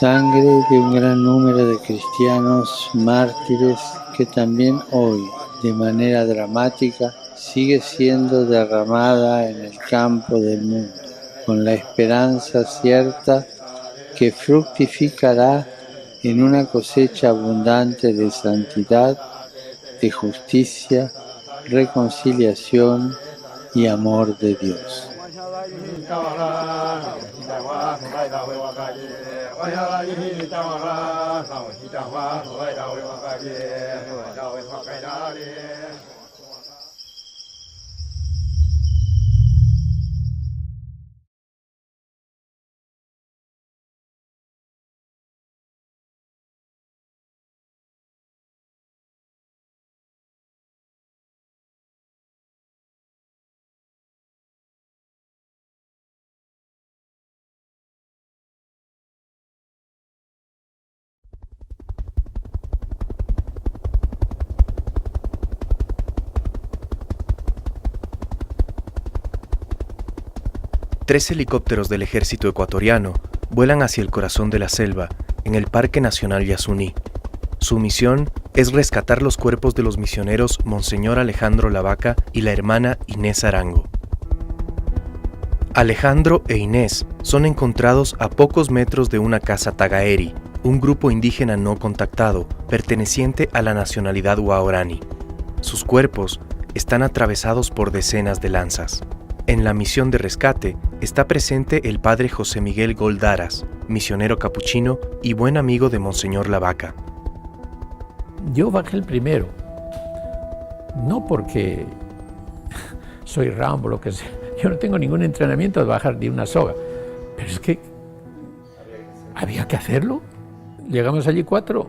sangre de un gran número de cristianos mártires que también hoy, de manera dramática, sigue siendo derramada en el campo del mundo, con la esperanza cierta que fructificará en una cosecha abundante de santidad, de justicia, reconciliación y amor de Dios. Tres helicópteros del ejército ecuatoriano vuelan hacia el corazón de la selva, en el Parque Nacional Yasuní. Su misión es rescatar los cuerpos de los misioneros Monseñor Alejandro Lavaca y la hermana Inés Arango. Alejandro e Inés son encontrados a pocos metros de una casa tagaeri, un grupo indígena no contactado perteneciente a la nacionalidad guaraní. Sus cuerpos están atravesados por decenas de lanzas. En la misión de rescate está presente el padre José Miguel Goldaras, misionero capuchino y buen amigo de Monseñor Lavaca. Yo bajé el primero, no porque soy Rambo, lo que sea. Yo no tengo ningún entrenamiento de bajar de una soga, pero es que había que hacerlo. Llegamos allí 4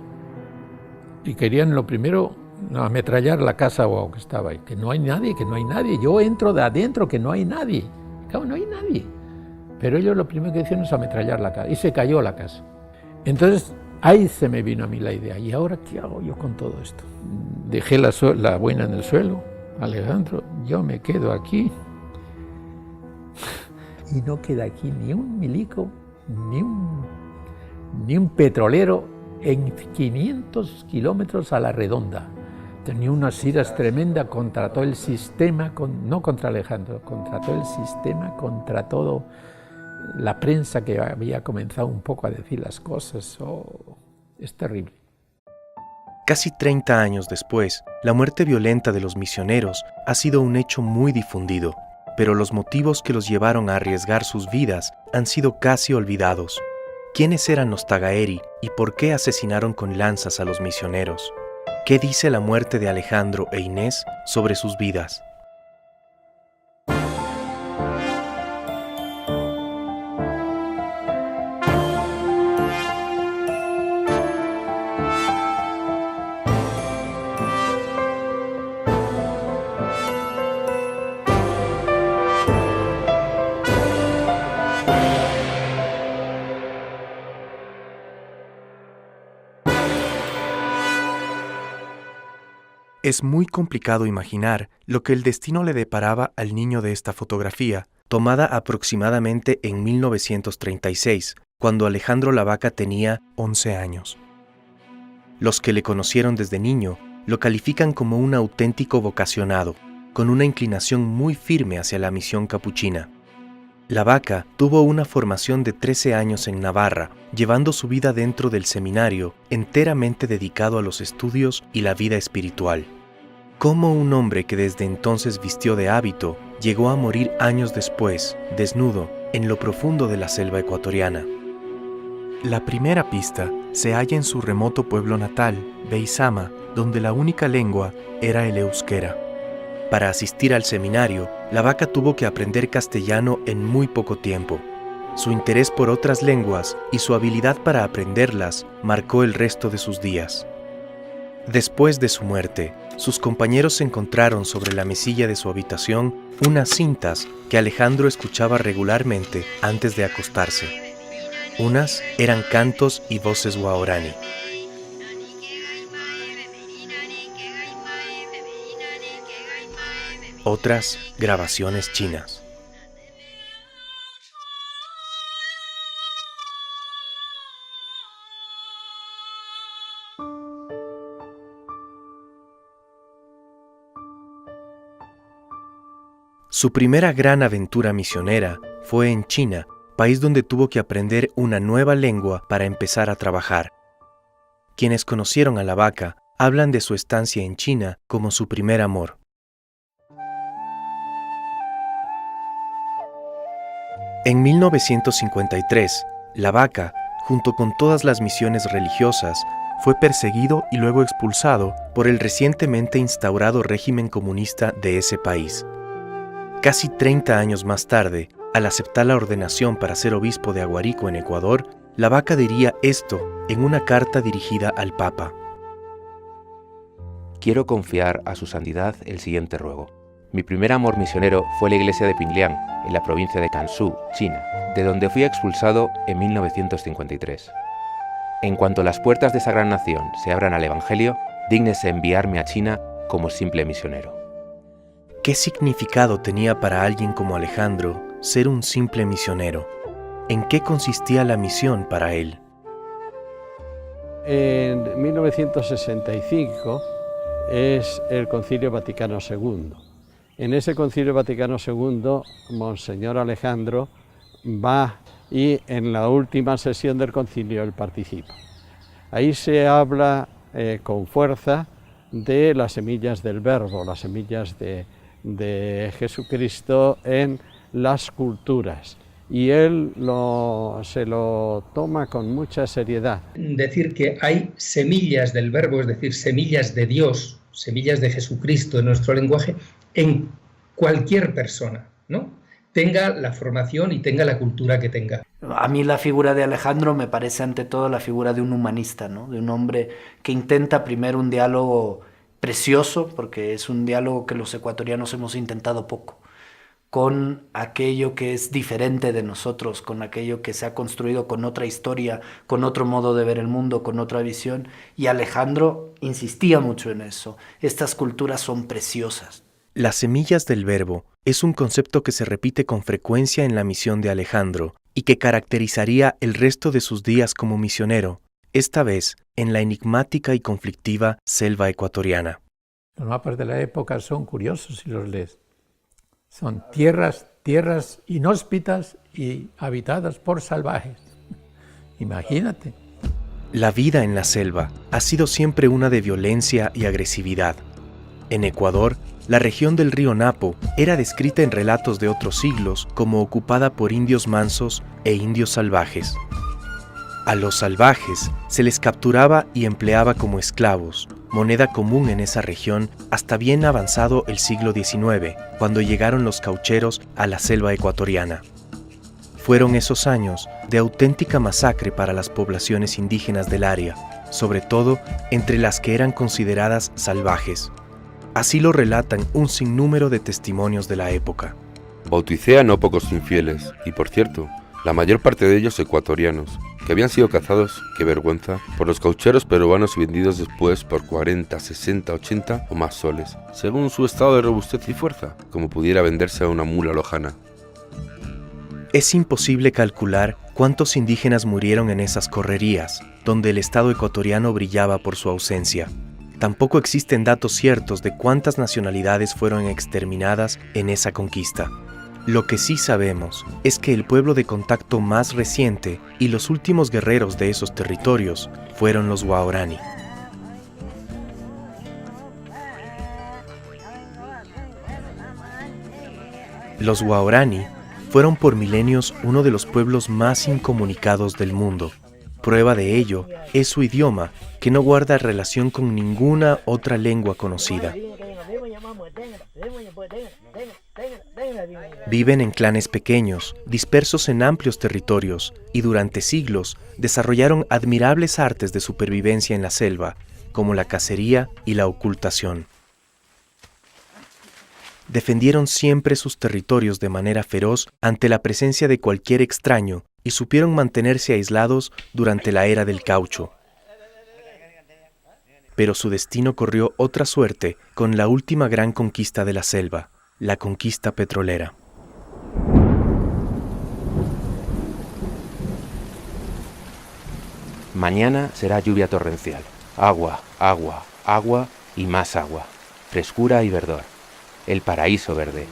y querían lo primero ametrallar la casa o que estaba ahí, que no hay nadie, que no hay nadie. Yo entro de adentro, que no hay nadie. Claro, no hay nadie. Pero ellos lo primero que hicieron es ametrallar la casa y se cayó la casa. Entonces ahí se me vino a mí la idea, ¿y ahora qué hago yo con todo esto? Dejé la buena en el suelo, Alejandro, yo me quedo aquí. Y no queda aquí ni un milico, ni un petrolero en 500 kilómetros a la redonda. Tenía unas iras tremendas contra todo el sistema, no contra Alejandro, contra todo el sistema, contra todo la prensa que había comenzado un poco a decir las cosas. Oh, es terrible. Casi 30 años después, la muerte violenta de los misioneros ha sido un hecho muy difundido, pero los motivos que los llevaron a arriesgar sus vidas han sido casi olvidados. ¿Quiénes eran los tagaeri y por qué asesinaron con lanzas a los misioneros? ¿Qué dice la muerte de Alejandro e Inés sobre sus vidas? Es muy complicado imaginar lo que el destino le deparaba al niño de esta fotografía, tomada aproximadamente en 1936, cuando Alejandro Lavaca tenía 11 años. Los que le conocieron desde niño lo califican como un auténtico vocacionado, con una inclinación muy firme hacia la misión capuchina. Lavaca tuvo una formación de 13 años en Navarra, llevando su vida dentro del seminario, enteramente dedicado a los estudios y la vida espiritual. ¿Cómo un hombre que desde entonces vistió de hábito llegó a morir años después, desnudo, en lo profundo de la selva ecuatoriana? La primera pista se halla en su remoto pueblo natal, Beizama, donde la única lengua era el euskera. Para asistir al seminario, Lavaca tuvo que aprender castellano en muy poco tiempo. Su interés por otras lenguas y su habilidad para aprenderlas marcó el resto de sus días. Después de su muerte, sus compañeros encontraron sobre la mesilla de su habitación unas cintas que Alejandro escuchaba regularmente antes de acostarse. Unas eran cantos y voces guaraní. Otras, grabaciones chinas. Su primera gran aventura misionera fue en China, país donde tuvo que aprender una nueva lengua para empezar a trabajar. Quienes conocieron a la vaca hablan de su estancia en China como su primer amor. En 1953, la vaca, junto con todas las misiones religiosas, fue perseguido y luego expulsado por el recientemente instaurado régimen comunista de ese país. Casi 30 años más tarde, al aceptar la ordenación para ser obispo de Aguarico en Ecuador, la vaca diría esto en una carta dirigida al Papa. Quiero confiar a su santidad el siguiente ruego. Mi primer amor misionero fue la iglesia de Pingliang, en la provincia de Gansu, China, de donde fui expulsado en 1953. En cuanto las puertas de esa gran nación se abran al Evangelio, dígnese enviarme a China como simple misionero. ¿Qué significado tenía para alguien como Alejandro ser un simple misionero? ¿En qué consistía la misión para él? En 1965 es el Concilio Vaticano II. En ese Concilio Vaticano II, Monseñor Alejandro va y en la última sesión del concilio él participa. Ahí se habla con fuerza de las semillas del Verbo, las semillas de Jesucristo en las culturas. Y él se lo toma con mucha seriedad. Decir que hay semillas del Verbo, es decir, semillas de Dios, semillas de Jesucristo en nuestro lenguaje, en cualquier persona, ¿no? Tenga la formación y tenga la cultura que tenga. A mí la figura de Alejandro me parece ante todo la figura de un humanista, ¿no? De un hombre que intenta primero un diálogo precioso, porque es un diálogo que los ecuatorianos hemos intentado poco, con aquello que es diferente de nosotros, con aquello que se ha construido con otra historia, con otro modo de ver el mundo, con otra visión. Y Alejandro insistía mucho en eso. Estas culturas son preciosas. Las semillas del Verbo es un concepto que se repite con frecuencia en la misión de Alejandro y que caracterizaría el resto de sus días como misionero, esta vez en la enigmática y conflictiva selva ecuatoriana. Los mapas de la época son curiosos si los lees. Son tierras inhóspitas y habitadas por salvajes. Imagínate. La vida en la selva ha sido siempre una de violencia y agresividad. En Ecuador, la región del río Napo era descrita en relatos de otros siglos como ocupada por indios mansos e indios salvajes. A los salvajes se les capturaba y empleaba como esclavos, moneda común en esa región hasta bien avanzado el siglo XIX, cuando llegaron los caucheros a la selva ecuatoriana. Fueron esos años de auténtica masacre para las poblaciones indígenas del área, sobre todo entre las que eran consideradas salvajes. Así lo relatan un sinnúmero de testimonios de la época. Bauticé a no pocos infieles, y por cierto, la mayor parte de ellos ecuatorianos, que habían sido cazados, qué vergüenza, por los caucheros peruanos y vendidos después por 40, 60, 80 o más soles, según su estado de robustez y fuerza, como pudiera venderse a una mula lojana. Es imposible calcular cuántos indígenas murieron en esas correrías, donde el Estado ecuatoriano brillaba por su ausencia. Tampoco existen datos ciertos de cuántas nacionalidades fueron exterminadas en esa conquista. Lo que sí sabemos es que el pueblo de contacto más reciente y los últimos guerreros de esos territorios fueron los Waorani. Los Waorani fueron por milenios uno de los pueblos más incomunicados del mundo. Prueba de ello es su idioma, que no guarda relación con ninguna otra lengua conocida. Viven en clanes pequeños, dispersos en amplios territorios, y durante siglos desarrollaron admirables artes de supervivencia en la selva, como la cacería y la ocultación. Defendieron siempre sus territorios de manera feroz ante la presencia de cualquier extraño y supieron mantenerse aislados durante la era del caucho. Pero su destino corrió otra suerte con la última gran conquista de la selva, la conquista petrolera. Mañana será lluvia torrencial. Agua, agua, agua y más agua. Frescura y verdor. El paraíso verde.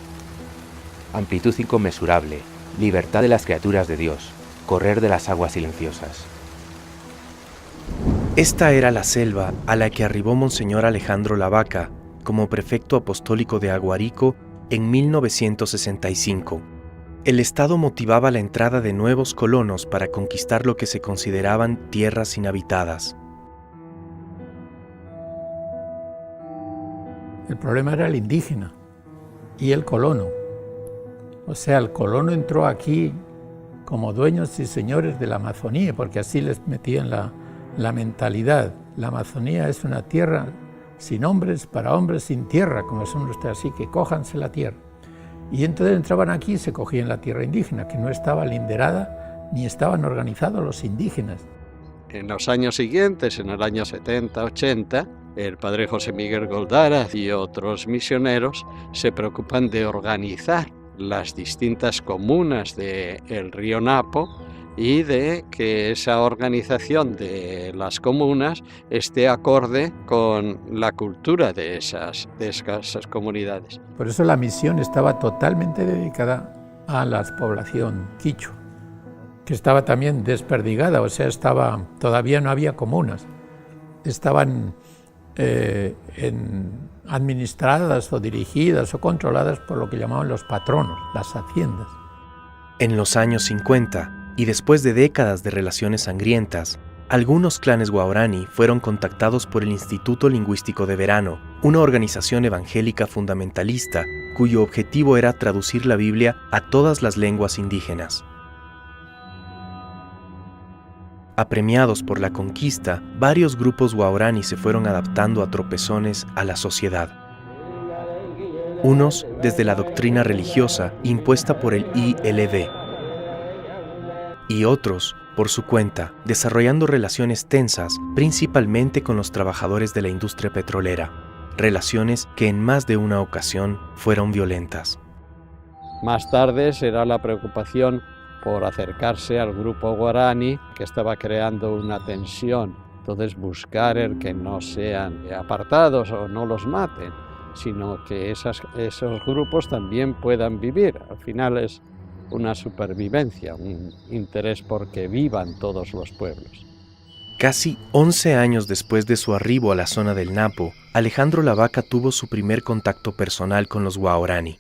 amplitud inconmensurable, libertad de las criaturas de Dios, correr de las aguas silenciosas. Esta era la selva a la que arribó Monseñor Alejandro Lavaca como prefecto apostólico de Aguarico en 1965. El Estado motivaba la entrada de nuevos colonos para conquistar lo que se consideraban tierras inhabitadas. El problema era el indígena y el colono. O sea, el colono entró aquí como dueños y señores de la Amazonía, porque así les metían la mentalidad. La Amazonía es una tierra sin hombres para hombres sin tierra, como son ustedes, así que cójanse la tierra. Y entonces entraban aquí y se cogían la tierra indígena, que no estaba linderada ni estaban organizados los indígenas. En los años siguientes, en el año 70, 80, el padre José Miguel Goldaraz y otros misioneros se preocupan de organizar las distintas comunas del río Napo y de que esa organización de las comunas esté acorde con la cultura de esas comunidades. Por eso la misión estaba totalmente dedicada a la población quichua, que estaba también desperdigada, o sea, todavía no había comunas, estaban administradas o dirigidas o controladas por lo que llamaban los patronos, las haciendas. En los años 50, y después de décadas de relaciones sangrientas, algunos clanes guaraní fueron contactados por el Instituto Lingüístico de Verano, una organización evangélica fundamentalista cuyo objetivo era traducir la Biblia a todas las lenguas indígenas. Apremiados por la conquista, varios grupos guaraní se fueron adaptando a tropezones a la sociedad. Unos desde la doctrina religiosa impuesta por el ILD, y otros por su cuenta, desarrollando relaciones tensas, principalmente con los trabajadores de la industria petrolera, relaciones que en más de una ocasión fueron violentas. Más tarde será la preocupación por acercarse al grupo guaraní, que estaba creando una tensión. Entonces buscar el que no sean apartados o no los maten, sino que esos grupos también puedan vivir. Al final es una supervivencia, un interés por que vivan todos los pueblos. Casi 11 años después de su arribo a la zona del Napo, Alejandro Lavaca tuvo su primer contacto personal con los guaraní.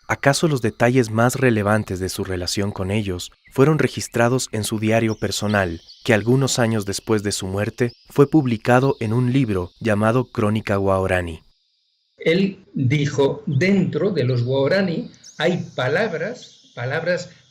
¿Acaso los detalles más relevantes de su relación con ellos fueron registrados en su diario personal, que algunos años después de su muerte fue publicado en un libro llamado Crónica Guaraní? Él dijo, dentro de los guaraní hay palabras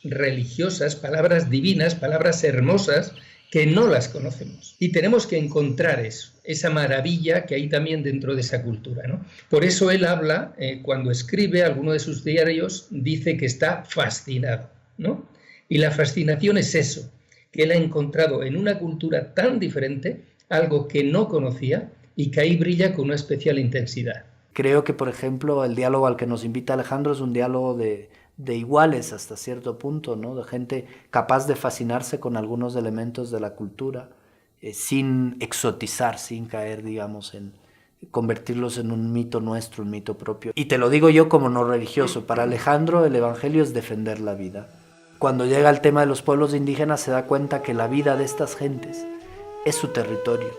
religiosas, palabras divinas, palabras hermosas, que no las conocemos. Y tenemos que encontrar eso, esa maravilla que hay también dentro de esa cultura, ¿no? Por eso él habla, cuando escribe alguno de sus diarios, dice que está fascinado, ¿no? Y la fascinación es eso, que él ha encontrado en una cultura tan diferente algo que no conocía y que ahí brilla con una especial intensidad. Creo que, por ejemplo, el diálogo al que nos invita Alejandro es un diálogo de iguales hasta cierto punto, ¿no? De gente capaz de fascinarse con algunos elementos de la cultura, sin exotizar, sin caer, digamos, en convertirlos en un mito nuestro, un mito propio. Y te lo digo yo como no religioso, para Alejandro el evangelio es defender la vida. Cuando llega al tema de los pueblos indígenas se da cuenta que la vida de estas gentes es su territorio,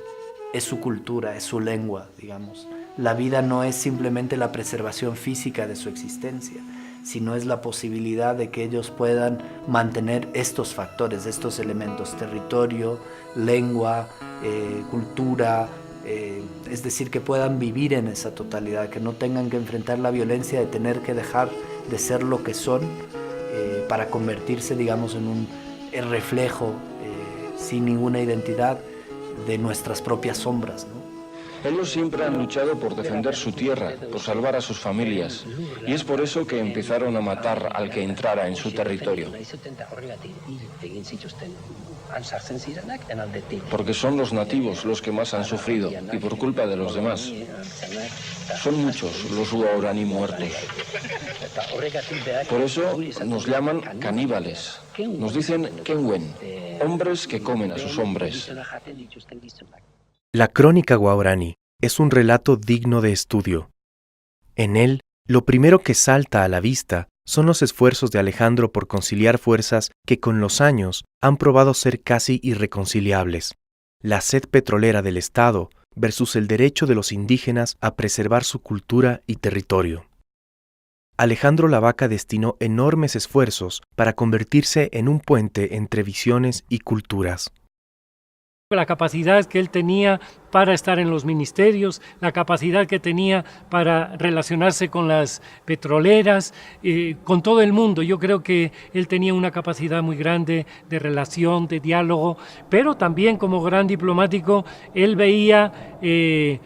es su cultura, es su lengua, digamos. La vida no es simplemente la preservación física de su existencia, sino es la posibilidad de que ellos puedan mantener estos factores, estos elementos, territorio, lengua, cultura, es decir, que puedan vivir en esa totalidad, que no tengan que enfrentar la violencia de tener que dejar de ser lo que son para convertirse, digamos, en un reflejo sin ninguna identidad de nuestras propias sombras, ¿no? Ellos siempre han luchado por defender su tierra, por salvar a sus familias, y es por eso que empezaron a matar al que entrara en su territorio. Porque son los nativos los que más han sufrido, y por culpa de los demás. Son muchos los guaraní muertos. Por eso nos llaman caníbales. Nos dicen kenwen, hombres que comen a sus hombres. La Crónica Guaraní es un relato digno de estudio. En él, lo primero que salta a la vista son los esfuerzos de Alejandro por conciliar fuerzas que con los años han probado ser casi irreconciliables. La sed petrolera del Estado versus el derecho de los indígenas a preservar su cultura y territorio. Alejandro Lavaca destinó enormes esfuerzos para convertirse en un puente entre visiones y culturas. La capacidad que él tenía para estar en los ministerios, la capacidad que tenía para relacionarse con las petroleras, con todo el mundo. Yo creo que él tenía una capacidad muy grande de relación, de diálogo, pero también como gran diplomático, él veía el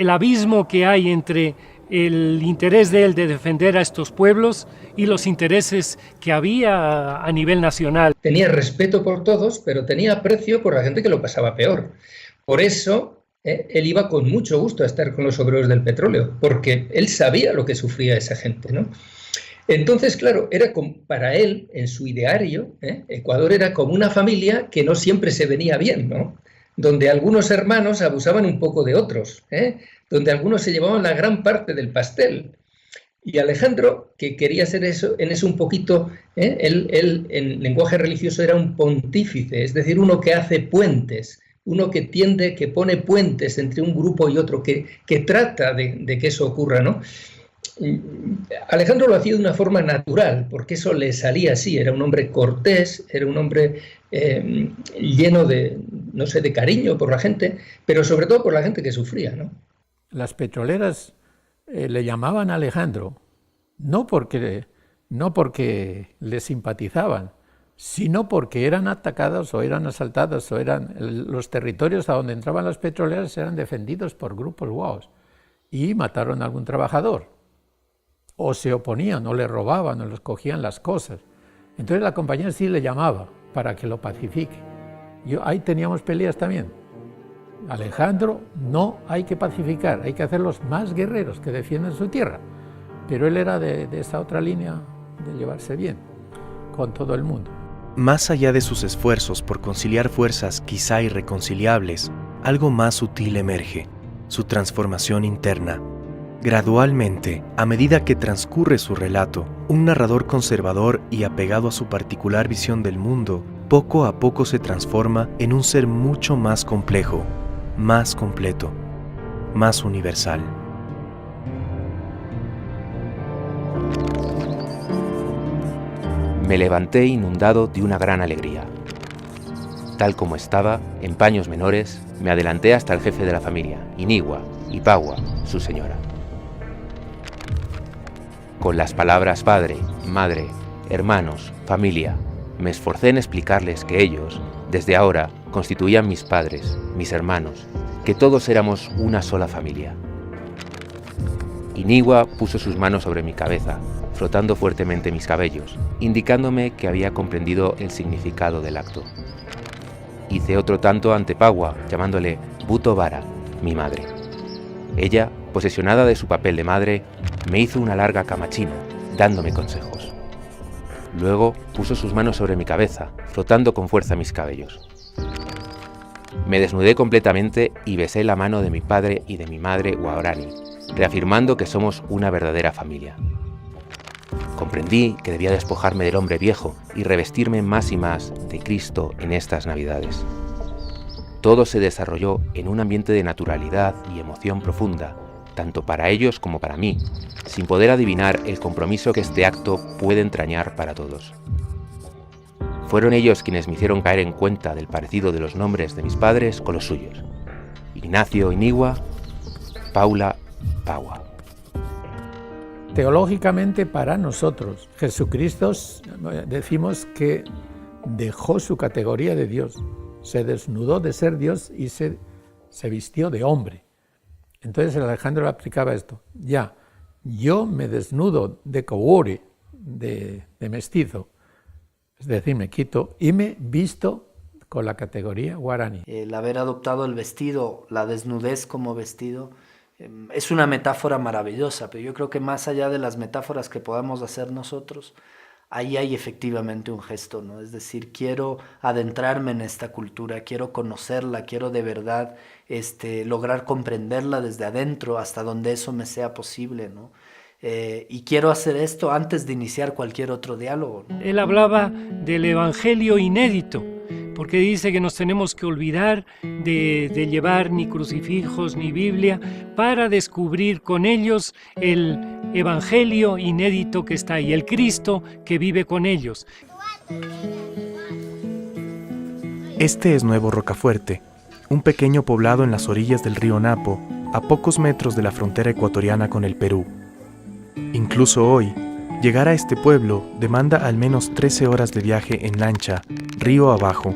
abismo que hay entre el interés de él de defender a estos pueblos y los intereses que había a nivel nacional. Tenía respeto por todos, pero tenía aprecio por la gente que lo pasaba peor. Por eso él iba con mucho gusto a estar con los obreros del petróleo, porque él sabía lo que sufría esa gente, ¿no? Entonces, claro, era para él, en su ideario, Ecuador era como una familia que no siempre se venía bien, ¿no? Donde algunos hermanos abusaban un poco de otros, donde algunos se llevaban la gran parte del pastel. Y Alejandro, que quería ser en eso un poquito, él en lenguaje religioso era un pontífice, es decir, uno que hace puentes, uno que pone puentes entre un grupo y otro, que trata de que eso ocurra, ¿no? Alejandro lo hacía de una forma natural, porque eso le salía así, era un hombre cortés, era un hombre lleno de, no sé, de cariño por la gente, pero sobre todo por la gente que sufría, ¿no? Las petroleras le llamaban a Alejandro, no porque le simpatizaban, sino porque eran atacados o eran asaltados o los territorios a donde entraban las petroleras eran defendidos por grupos guaos y mataron a algún trabajador. O se oponían, o le robaban, o les cogían las cosas. Entonces la compañía sí le llamaba para que lo pacifique. Ahí teníamos peleas también. Alejandro, no hay que pacificar, hay que hacerlos más guerreros que defienden su tierra. Pero él era de esa otra línea de llevarse bien con todo el mundo. Más allá de sus esfuerzos por conciliar fuerzas quizá irreconciliables, algo más sutil emerge, su transformación interna. Gradualmente, a medida que transcurre su relato, un narrador conservador y apegado a su particular visión del mundo, poco a poco se transforma en un ser mucho más complejo, más completo, más universal. Me levanté inundado de una gran alegría. Tal como estaba, en paños menores, me adelanté hasta el jefe de la familia, Inigua, y Pagua, su señora. Con las palabras padre, madre, hermanos, familia, me esforcé en explicarles que ellos, desde ahora, constituían mis padres, mis hermanos, que todos éramos una sola familia. Inigua puso sus manos sobre mi cabeza, frotando fuertemente mis cabellos, indicándome que había comprendido el significado del acto. Hice otro tanto ante Pagua, llamándole Buto Vara, mi madre. Ella, posesionada de su papel de madre, me hizo una larga camachina, dándome consejos. Luego puso sus manos sobre mi cabeza, frotando con fuerza mis cabellos. Me desnudé completamente y besé la mano de mi padre y de mi madre Guarani, reafirmando que somos una verdadera familia. Comprendí que debía despojarme del hombre viejo y revestirme más y más de Cristo en estas Navidades. Todo se desarrolló en un ambiente de naturalidad y emoción profunda, tanto para ellos como para mí, sin poder adivinar el compromiso que este acto puede entrañar para todos. Fueron ellos quienes me hicieron caer en cuenta del parecido de los nombres de mis padres con los suyos: Ignacio Inigua, Paula Pagua. Teológicamente, para nosotros, Jesucristo, decimos que dejó su categoría de Dios, se desnudó de ser Dios y se vistió de hombre. Entonces Alejandro aplicaba esto: ya, yo me desnudo de coure, de mestizo, es decir, me quito y me visto con la categoría guaraní. El haber adoptado el vestido, la desnudez como vestido, es una metáfora maravillosa, pero yo creo que más allá de las metáforas que podamos hacer nosotros, ahí hay efectivamente un gesto, ¿no? Es decir, quiero adentrarme en esta cultura, quiero conocerla, quiero de verdad lograr comprenderla desde adentro hasta donde eso me sea posible, ¿no? y quiero hacer esto antes de iniciar cualquier otro diálogo, ¿no? Él hablaba del evangelio inédito, porque dice que nos tenemos que olvidar de llevar ni crucifijos ni Biblia para descubrir con ellos el evangelio inédito que está ahí, el Cristo que vive con ellos. Este es Nuevo Rocafuerte, un pequeño poblado en las orillas del río Napo, a pocos metros de la frontera ecuatoriana con el Perú. Incluso hoy, llegar a este pueblo demanda al menos 13 horas de viaje en lancha, río abajo.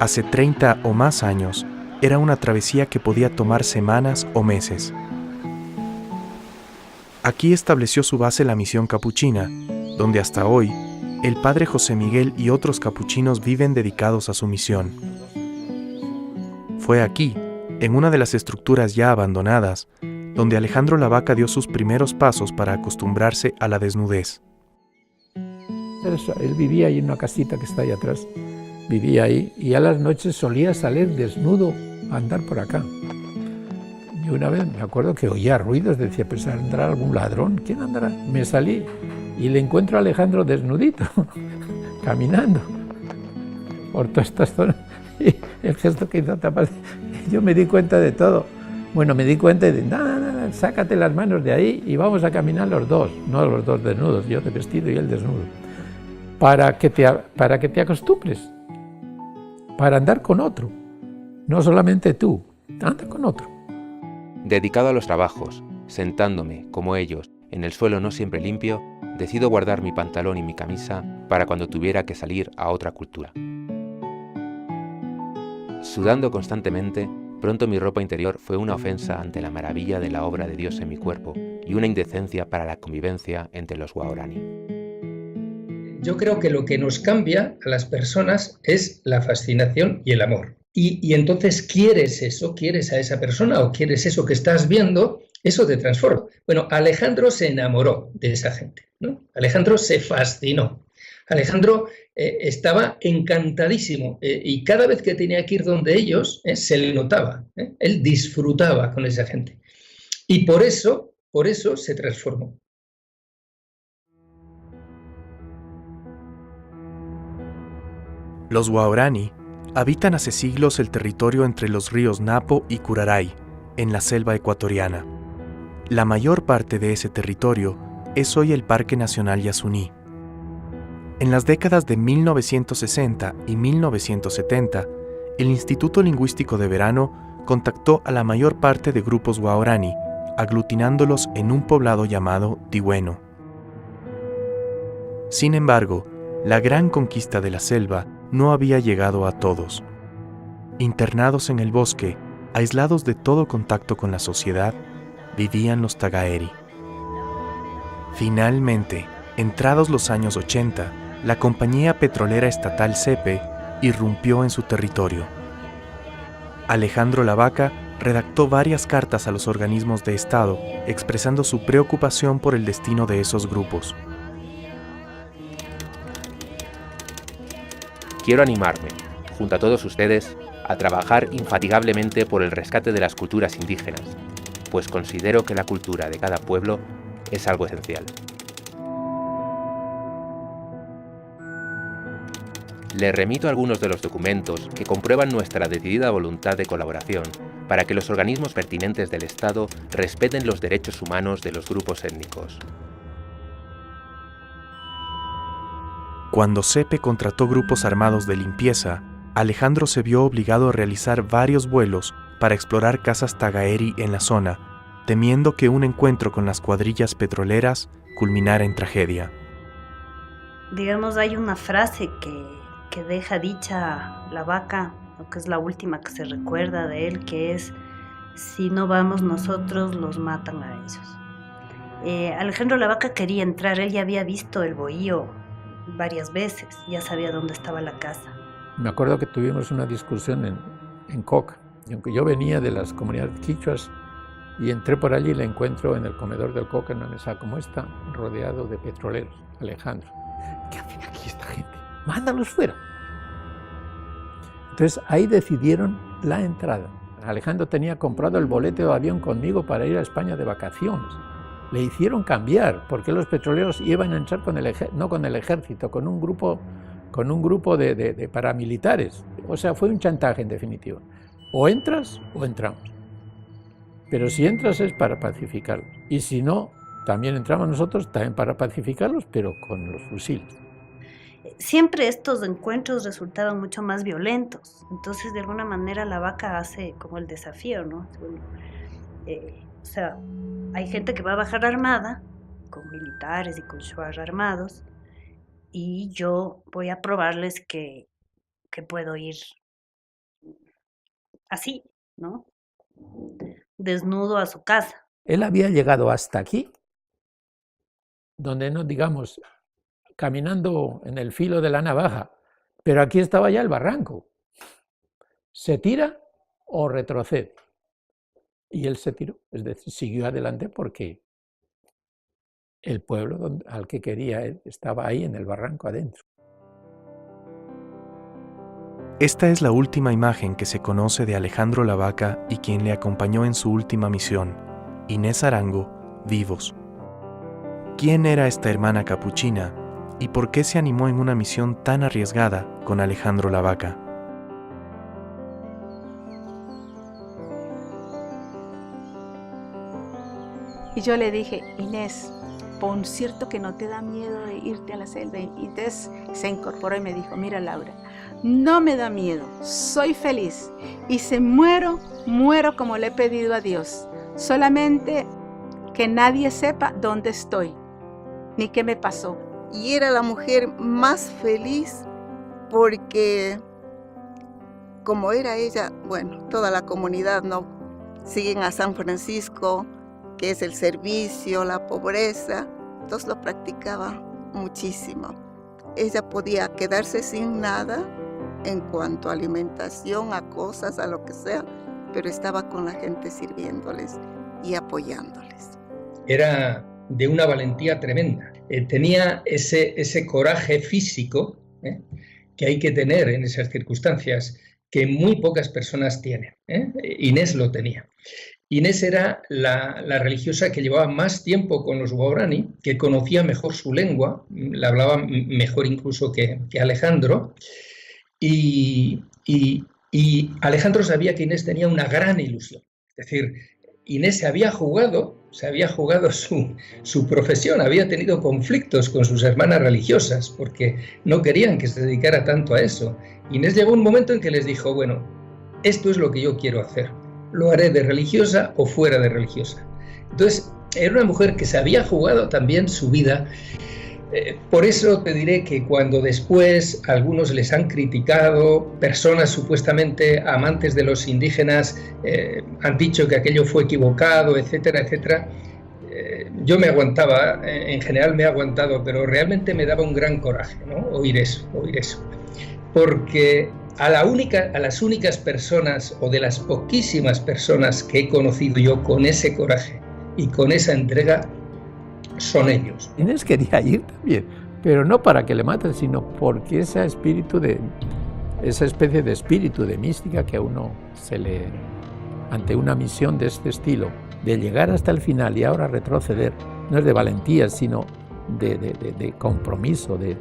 Hace 30 o más años, era una travesía que podía tomar semanas o meses. Aquí estableció su base la misión capuchina, donde hasta hoy, el padre José Miguel y otros capuchinos viven dedicados a su misión. Fue aquí, en una de las estructuras ya abandonadas, donde Alejandro Lavaca dio sus primeros pasos para acostumbrarse a la desnudez. Él vivía ahí en una casita que está ahí atrás, vivía ahí, y a las noches solía salir desnudo a andar por acá. Y una vez me acuerdo que oía ruidos, decía, pues ¿andará algún ladrón? ¿Quién andará? Me salí y le encuentro a Alejandro desnudito, caminando por todas estas zonas. Y el gesto que hizo tapas, yo me di cuenta de todo. Bueno, me di cuenta de, nada, sácate las manos de ahí y vamos a caminar los dos, no los dos desnudos, yo de vestido y él desnudo, para que te acostumbres, para andar con otro, no solamente tú, anda con otro. Dedicado a los trabajos, sentándome, como ellos, en el suelo no siempre limpio, decido guardar mi pantalón y mi camisa para cuando tuviera que salir a otra cultura. Sudando constantemente, pronto mi ropa interior fue una ofensa ante la maravilla de la obra de Dios en mi cuerpo y una indecencia para la convivencia entre los guaraní. Yo creo que lo que nos cambia a las personas es la fascinación y el amor. Y entonces quieres eso, quieres a esa persona o quieres eso que estás viendo, eso te transforma. Bueno, Alejandro se enamoró de esa gente, ¿no? Alejandro se fascinó. Alejandro estaba encantadísimo y cada vez que tenía que ir donde ellos se le notaba, él disfrutaba con esa gente y por eso se transformó. Los guaraní habitan hace siglos el territorio entre los ríos Napo y Curaray, en la selva ecuatoriana. La mayor parte de ese territorio es hoy el Parque Nacional Yasuní. En las décadas de 1960 y 1970, el Instituto Lingüístico de Verano contactó a la mayor parte de grupos guaraní, aglutinándolos en un poblado llamado Tigüeno. Sin embargo, la gran conquista de la selva no había llegado a todos. Internados en el bosque, aislados de todo contacto con la sociedad, vivían los tagaeri. Finalmente, entrados los años 80, la compañía petrolera estatal CEPE irrumpió en su territorio. Alejandro Lavaca redactó varias cartas a los organismos de Estado expresando su preocupación por el destino de esos grupos. Quiero animarme, junto a todos ustedes, a trabajar infatigablemente por el rescate de las culturas indígenas, pues considero que la cultura de cada pueblo es algo esencial. Les remito algunos de los documentos que comprueban nuestra decidida voluntad de colaboración para que los organismos pertinentes del Estado respeten los derechos humanos de los grupos étnicos. Cuando CEPE contrató grupos armados de limpieza, Alejandro se vio obligado a realizar varios vuelos para explorar casas tagaeri en la zona, temiendo que un encuentro con las cuadrillas petroleras culminara en tragedia. Digamos, hay una frase que deja dicha Lavaca, o que es la última que se recuerda de él, que es: si no vamos nosotros, los matan a ellos. Alejandro Lavaca quería entrar, él ya había visto el bohío varias veces, ya sabía dónde estaba la casa. Me acuerdo que tuvimos una discusión en Coca, y aunque yo venía de las comunidades quichuas, y entré por allí y le encuentro en el comedor del Coca, en una mesa como esta, rodeado de petroleros. Alejandro, ¿qué hacen aquí esta gente? Mándalos fuera. Entonces ahí decidieron la entrada. Alejandro tenía comprado el boleto de avión conmigo para ir a España de vacaciones. le hicieron cambiar, porque los petroleros iban a entrar no con el ejército, con un grupo de paramilitares. O sea, fue un chantaje en definitiva. O entras o entramos. Pero si entras es para pacificarlos. Y si no, también entramos nosotros, también para pacificarlos, pero con los fusiles. Siempre estos encuentros resultaban mucho más violentos. Entonces, de alguna manera, la vaca hace como el desafío, ¿no? Bueno, o sea, hay gente que va a bajar armada, con militares y con shuar armados, y yo voy a probarles que puedo ir así, ¿no? Desnudo a su casa. Él había llegado hasta aquí, donde no, digamos, caminando en el filo de la navaja, pero aquí estaba ya el barranco. ¿Se tira o retrocede? Y él se tiró, es decir, siguió adelante porque el pueblo al que quería él estaba ahí en el barranco adentro. Esta es la última imagen que se conoce de Alejandro Lavaca y quien le acompañó en su última misión, Inés Arango, vivos. ¿Quién era esta hermana capuchina y por qué se animó en una misión tan arriesgada con Alejandro Lavaca? Y yo le dije, Inés, por cierto que no te da miedo de irte a la selva. Y entonces se incorporó y me dijo, mira Laura, no me da miedo, soy feliz. Y si muero, muero como le he pedido a Dios. Solamente que nadie sepa dónde estoy, ni qué me pasó. Y era la mujer más feliz porque como era ella, bueno, toda la comunidad, ¿no? Siguen a San Francisco, que es el servicio, la pobreza, entonces lo practicaba muchísimo. Ella podía quedarse sin nada en cuanto a alimentación, a cosas, a lo que sea, pero estaba con la gente sirviéndoles y apoyándoles. Era de una valentía tremenda. Tenía ese coraje físico que hay que tener en esas circunstancias, que muy pocas personas tienen. Inés lo tenía. Inés era la religiosa que llevaba más tiempo con los Guarani, que conocía mejor su lengua, la hablaba mejor incluso que Alejandro, y Alejandro sabía que Inés tenía una gran ilusión. Es decir, Inés se había jugado su profesión, había tenido conflictos con sus hermanas religiosas porque no querían que se dedicara tanto a eso. Inés llegó un momento en que les dijo, bueno, esto es lo que yo quiero hacer. Lo haré de religiosa o fuera de religiosa. Entonces, era una mujer que se había jugado también su vida. Por eso te diré que cuando después algunos les han criticado, personas supuestamente amantes de los indígenas han dicho que aquello fue equivocado, etcétera, etcétera, yo me aguantaba, en general me he aguantado, pero realmente me daba un gran coraje, ¿no? Oír eso. Porque a las únicas personas o de las poquísimas personas que he conocido yo con ese coraje y con esa entrega son ellos. Inés quería ir también, pero no para que le maten, sino porque esa especie de espíritu de mística que a uno se le, ante una misión de este estilo, de llegar hasta el final y ahora retroceder, no es de valentía, sino de compromiso, de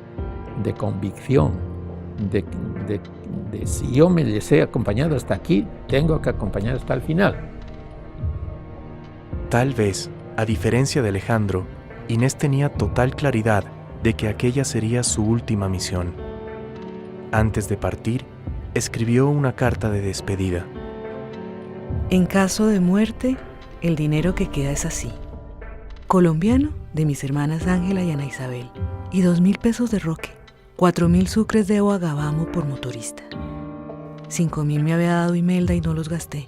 convicción, de si yo me les he acompañado hasta aquí, tengo que acompañar hasta el final. Tal vez, a diferencia de Alejandro, Inés tenía total claridad de que aquella sería su última misión. Antes de partir, escribió una carta de despedida. En caso de muerte, el dinero que queda es así. Colombiano, de mis hermanas Ángela y Ana Isabel, y 2.000 pesos de Roque. 4.000 sucres debo a Gabamo por motorista. 5.000 me había dado Imelda y no los gasté.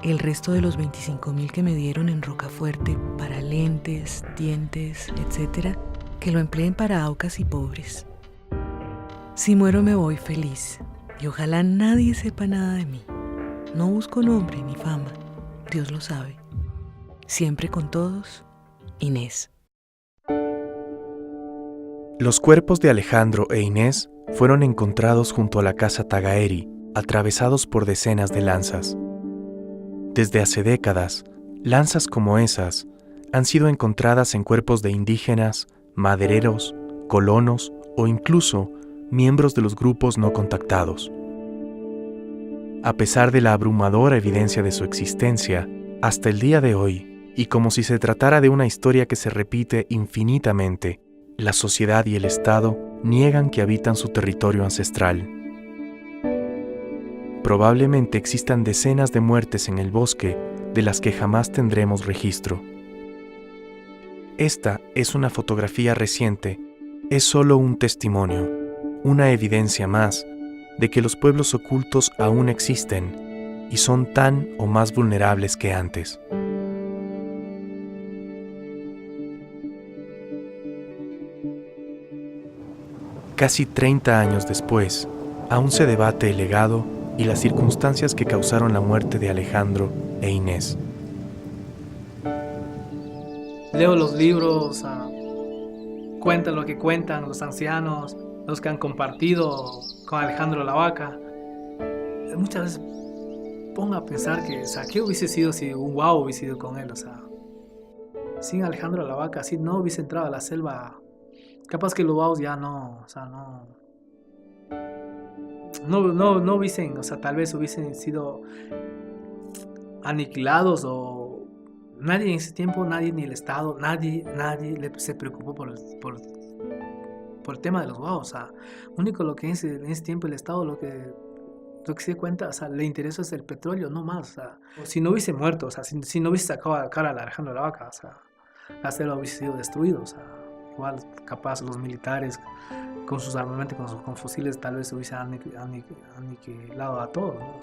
El resto de los 25.000 que me dieron en Rocafuerte para lentes, dientes, etc., que lo empleen para aucas y pobres. Si muero me voy feliz y ojalá nadie sepa nada de mí. No busco nombre ni fama, Dios lo sabe. Siempre con todos, Inés. Los cuerpos de Alejandro e Inés fueron encontrados junto a la casa Tagaeri, atravesados por decenas de lanzas. Desde hace décadas, lanzas como esas han sido encontradas en cuerpos de indígenas, madereros, colonos o incluso miembros de los grupos no contactados. A pesar de la abrumadora evidencia de su existencia, hasta el día de hoy, y como si se tratara de una historia que se repite infinitamente, la sociedad y el Estado niegan que habitan su territorio ancestral. Probablemente existan decenas de muertes en el bosque de las que jamás tendremos registro. Esta es una fotografía reciente, es solo un testimonio, una evidencia más de que los pueblos ocultos aún existen y son tan o más vulnerables que antes. Casi 30 años después, aún se debate el legado y las circunstancias que causaron la muerte de Alejandro e Inés. Leo los libros, cuentan lo que cuentan los ancianos, los que han compartido con Alejandro la Vaca. Muchas veces pongo a pensar que, ¿qué hubiese sido si un guau hubiese ido con él? Sin Alejandro la Vaca, si no hubiese entrado a la selva, capaz que los guaus ya no hubiesen, tal vez hubiesen sido aniquilados o nadie en ese tiempo, nadie ni el Estado, nadie se preocupó por el tema de los guaus. Único lo que en ese tiempo el Estado lo que se da cuenta, le interesa es el petróleo, no más. Si no hubiese muerto, si no hubiese sacado a cara a Alejandro la Vaca, la selva hubiese sido destruida. Igual capaz los militares con sus armamentos, con fusiles, tal vez hubiesen aniquilado a todos, ¿no?